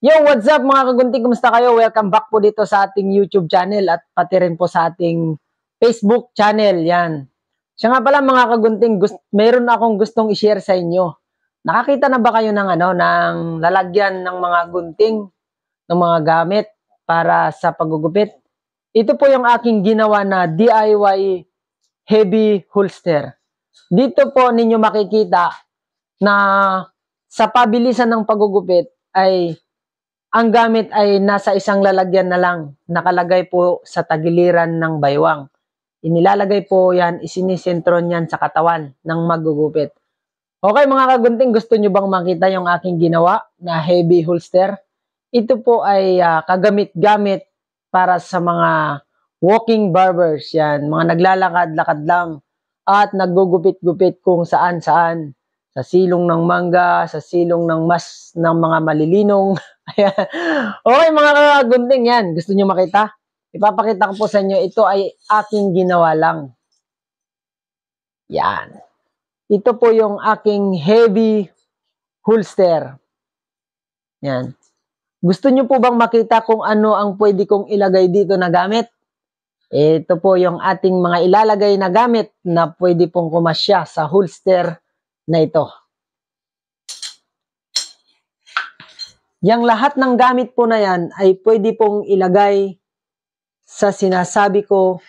Yo, what's up mga kagunting? Kumusta kayo? Welcome back po dito sa ating YouTube channel at pati rin po sa ating Facebook channel. Yan. Siya nga pala mga kagunting, meron akong gustong i-share sa inyo. Nakakita na ba kayo ng lalagyan ng mga gunting, ng mga gamit para sa paggugupit? Ito po yung aking ginawa na DIY heavy holster. Dito po ninyo makikita na sa pabilisan ng paggugupit ay ang gamit ay nasa isang lalagyan na lang, nakalagay po sa tagiliran ng baywang. Inilalagay po yan, isinisentron yan sa katawan ng maggugupit. Okay mga kagunting, gusto nyo bang makita yung aking ginawa na heavy holster? Ito po ay kagamit-gamit para sa mga walking barbers, yan, mga naglalakad-lakad lang at naggugupit-gupit kung saan-saan. Sa silong ng mangga, sa silong ng mga malilinong. Ayan. Okay mga kagunting, yan. Gusto nyo makita? Ipapakita ko po sa inyo, ito ay aking ginawa lang. Yan. Ito po yung aking heavy holster. Yan. Gusto nyo po bang makita kung ano ang pwede kong ilagay dito na gamit? Ito po yung ating mga ilalagay na gamit na pwede pong kumasya sa holster na ito. Yang lahat ng gamit po na yan ay pwede pong ilagay sa sinasabi ko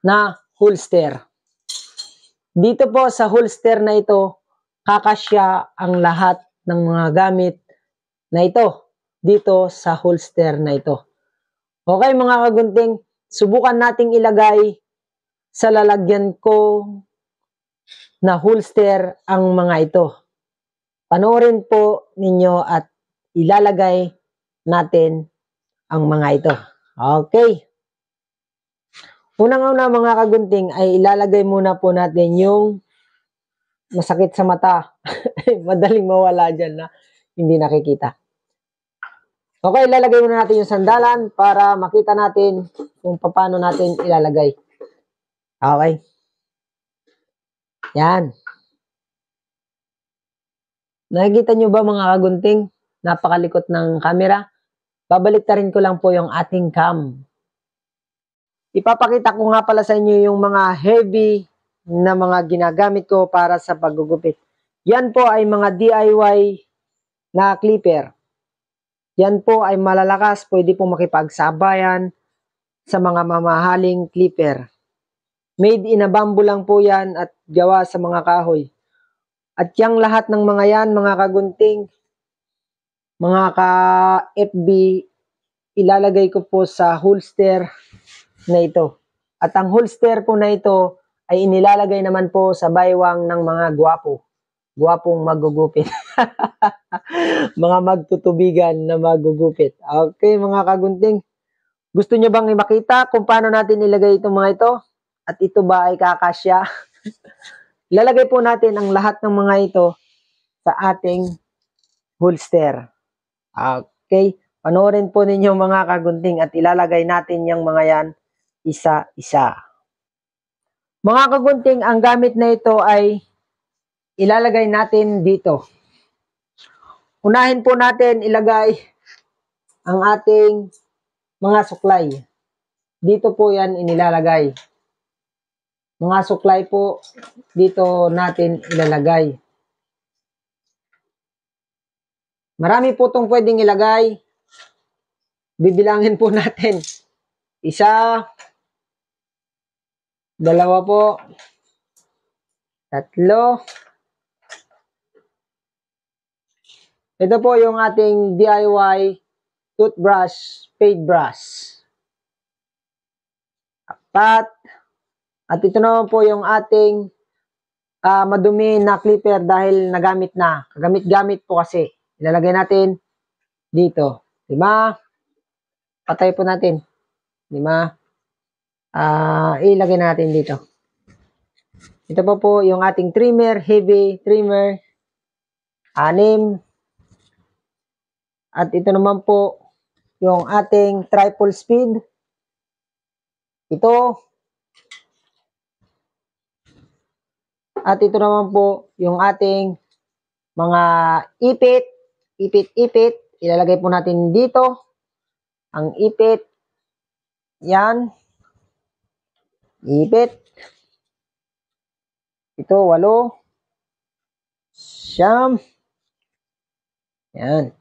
na holster. Dito po sa holster na ito, kakasya ang lahat ng mga gamit na ito dito sa holster na ito. Okay mga kagunting, subukan nating ilagay sa lalagyan ko na holster ang mga ito. Panoorin po ninyo at ilalagay natin ang mga ito. Okay. Unang-una mga kagunting ay ilalagay muna po natin yung masakit sa mata. Madaling mawala dyan na hindi nakikita. Okay, ilalagay muna natin yung sandalan para makita natin kung paano natin ilalagay. Okay. Yan. Nakikita nyo ba mga kagunting? Napakalikot ng camera. Babaliktarin ko lang po yung ating cam. Ipapakita ko nga pala sa inyo yung mga heavy na mga ginagamit ko para sa paggugupit. Yan po ay mga DIY na clipper. Yan po ay malalakas, pwede po makipagsabayan sa mga mamahaling clipper. Made in a bamboo lang po yan at gawa sa mga kahoy. At yung lahat ng mga yan, mga kagunting, mga ka-FB, ilalagay ko po sa holster na ito. At ang holster po na ito ay inilalagay naman po sa baywang ng mga gwapo. Gwapong magugupit. Mga magtutubigan na magugupit. Okay mga kagunting. Gusto nyo bang makita kung paano natin ilagay itong mga ito? At ito ba ay kakasya? Ilalagay po natin ang lahat ng mga ito sa ating holster. Okay. Panoorin po ninyo mga kagunting at ilalagay natin yung mga yan isa-isa. Mga kagunting, ang gamit na ito ay ilalagay natin dito. Unahin po natin ilagay ang ating mga suklay. Dito po yan inilalagay. Mga suklay po, dito natin ilalagay. Marami po itong pwedeng ilagay. Bibilangin po natin. Isa, dalawa po, tatlo. Ito po yung ating DIY toothbrush, fade brush. Apat. At ito naman po yung ating madumi na clipper dahil nagamit na. Kagamit-gamit po kasi. Ilalagay natin dito. 5. Patay po natin. 5. Ilagay natin dito. Ito po yung ating trimmer, heavy trimmer. 6. At ito naman po yung ating triple speed. Ito. At ito naman po yung ating mga ipit ipit-ipit. Ilalagay po natin dito ang ipit. Yan. Ipit. Ito, 8. Siyam. Yan.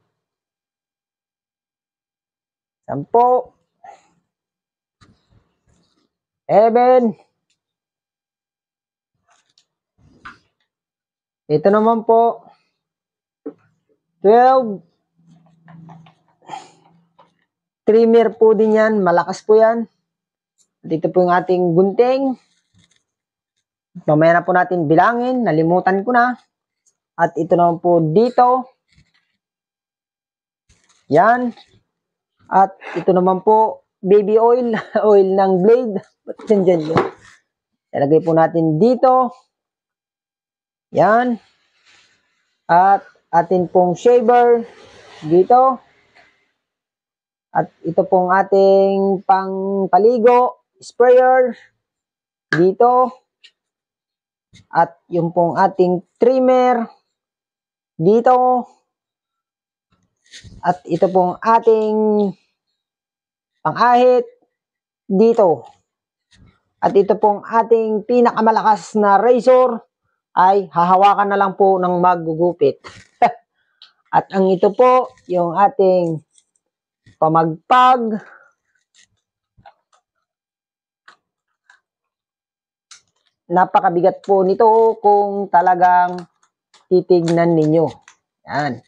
10. 11. Ito naman po, 12. Trimmer po din yan. Malakas po yan. Dito po yung ating gunting. Mamaya na po natin bilangin. Nalimutan ko na. At ito naman po dito. Yan. At ito naman po, baby oil. Oil ng blade. Ba't dyan yun? Ilagay po natin dito. Yan. At atin pong shaver dito. At ito pong ating pangpaligo, sprayer dito. At yung pong ating trimmer dito. At ito pong ating pang-ahit dito. At ito pong ating pinakamalakas na razor ay hahawakan na lang po ng maggugupit. At ang ito po, yung ating pamagpag. Napakabigat po nito kung talagang titignan ninyo. Yan.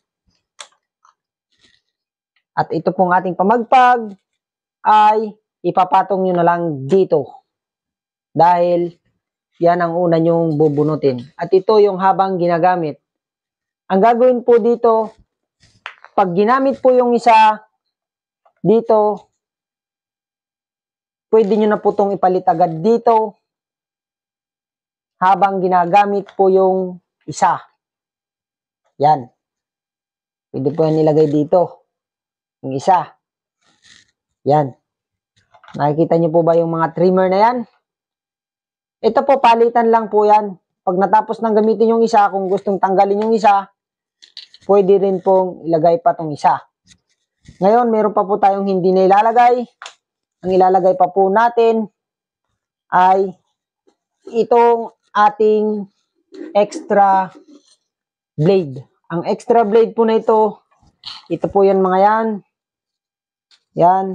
At ito pong ating pamagpag ay ipapatong nyo na lang dito. Dahil yan ang una nyong bubunutin. At ito yung habang ginagamit. Ang gagawin po dito, pag ginamit po yung isa dito, pwede nyo na po itong ipalit agad dito habang ginagamit po yung isa. Yan. Pwede po yan ilagay dito. Yung isa. Yan. Nakikita nyo po ba yung mga trimmer na yan? Ito po, palitan lang po yan. Pag natapos nang gamitin yung isa, kung gustong tanggalin yung isa, pwede rin pong ilagay pa tong isa. Ngayon, meron pa po tayong hindi na ilalagay. Ang ilalagay pa po natin ay itong ating extra blade. Ang extra blade po na ito po yan mga yan. Yan.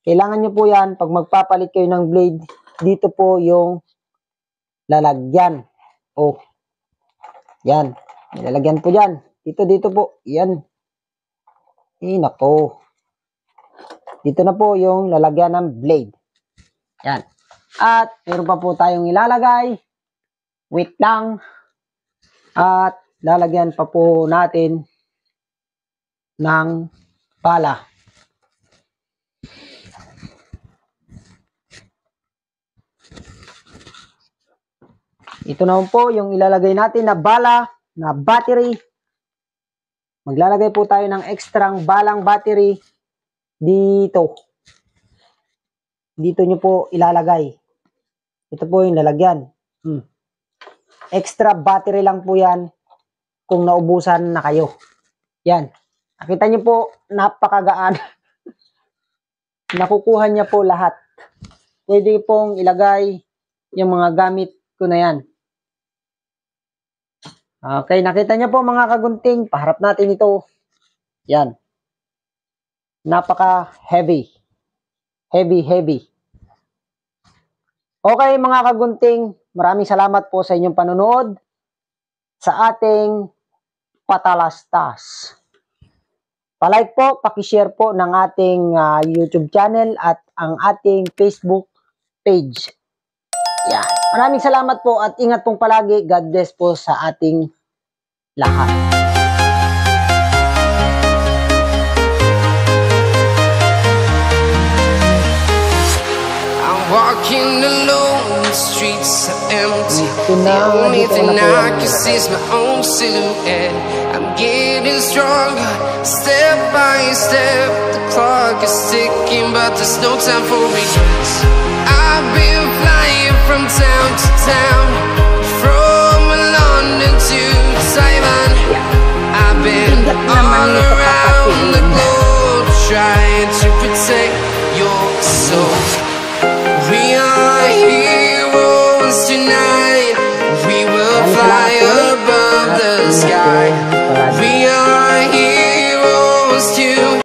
Kailangan nyo po yan, pag magpapalit kayo ng blade, dito po yung lalagyan. Oh. Yan. Nilalagyan po dyan. Dito po. Yan. Nako. Dito na po yung lalagyan ng blade. Yan. At meron pa po tayong ilalagay. Wait lang. At lalagyan pa po natin ng pala. Ito naman po yung ilalagay natin na bala, na battery. Maglalagay po tayo ng ekstrang balang battery dito. Dito nyo po ilalagay. Ito po yung lalagyan. Extra battery lang po yan kung naubusan na kayo. Yan. Nakita nyo po, napakagaan. Nakukuha niya po lahat. Pwede pong ilagay yung mga gamit ko na yan. Okay, nakita niyo po mga kagunting, paharap natin ito. Yan. Napaka-heavy. Heavy. Okay mga kagunting, maraming salamat po sa inyong panonood sa ating patalastas. Palike po, pakishare po ng ating YouTube channel at ang ating Facebook page. Yan. Maraming salamat po at ingat pong palagi. God bless po sa ating lahat. I'm walking alone, the streets are empty. The only thing I can see is my own silhouette. I'm getting stronger, step by step. The clock is ticking, but there's no time for regrets. I've been flying from town to town, from London to Taiwan. I've been try